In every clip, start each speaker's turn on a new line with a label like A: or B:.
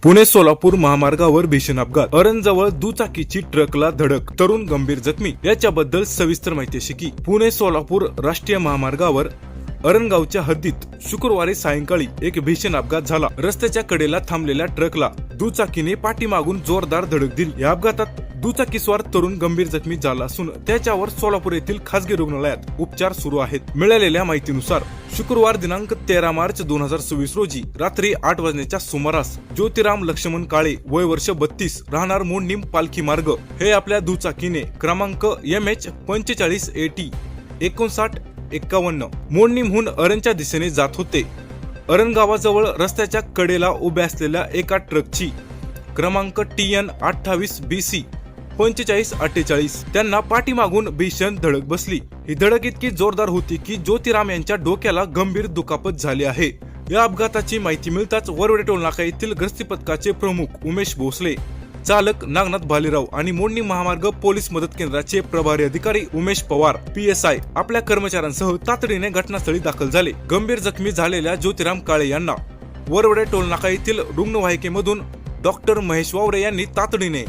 A: पुणे सोलापूर महामार्गावर भीषण अपघात, अरणजवळ दुचाकीची ट्रकला धडक, तरुण गंभीर जखमी. याच्याबद्दल सविस्तर माहिती अशी की पुणे सोलापूर राष्ट्रीय महामार्गावर अरणगावच्या हद्दीत शुक्रवारी सायंकाळी एक भीषण अपघात झाला. रस्त्याच्या कडेला थांबलेल्या ट्रकला दुचाकीने पाठीमागून जोरदार धडक दिली. या अपघातात दुचाकीस्वार तरुण गंभीर जखमी झाला असून त्याच्यावर सोलापूर येथील खासगी रुग्णालयात उपचार सुरू आहेत. मिळालेल्या माहितीनुसार शुक्रवार दिनांक 13 मार्च 2026 रोजी रात्री 8 वाजण्याच्या सुमारास ज्योतिराम लक्ष्मण काळे, वय वर्ष 32, राहणार मोडणीम पालखी मार्ग, हे आपल्या दुचाकीने क्रमांक MH 45 AT 5951 मोडणीमहून अरणच्या दिशेने जात होते. अरण गावाजवळ रस्त्याच्या कडेला उभ्या असलेल्या एका ट्रकची क्रमांक TN 28 BC 4548 त्यांना पाठीमागून भीषण धडक बसली. ही धडक इतकी जोरदार होती की ज्योतिराम यांच्या डोक्याला गंभीर दुखापत झाली आहे. या अपघाताची माहिती मिळताच वरवडे टोलनाका येथील गस्ती पथकाचे प्रमुख उमेश भोसले, चालक नागनाथ भालेराव आणि मोडणी महामार्ग पोलीस मदत केंद्राचे प्रभारी अधिकारी उमेश पवार PSI आपल्या कर्मचाऱ्यांसह तातडीने घटनास्थळी दाखल झाले. गंभीर जखमी झालेल्या ज्योतिराम काळे यांना वरवडे टोलनाका येथील रुग्णवाहिकेमधून डॉक्टर महेश वावरे यांनी तातडीने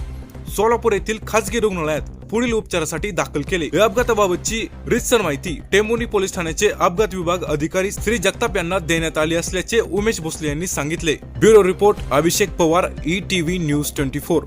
A: सोलापूर येथील खासगी रुग्णालयात पुढील उपचारासाठी दाखल केले. या अपघाताबाबतची रितसर माहिती टेंभुर्णी पोलीस ठाण्याचे अपघात विभाग अधिकारी श्री जगताप यांना देण्यात आली असल्याचे उमेश भोसले यांनी सांगितले. ब्युरो रिपोर्ट अभिषेक पवार, ETV न्यूज 24.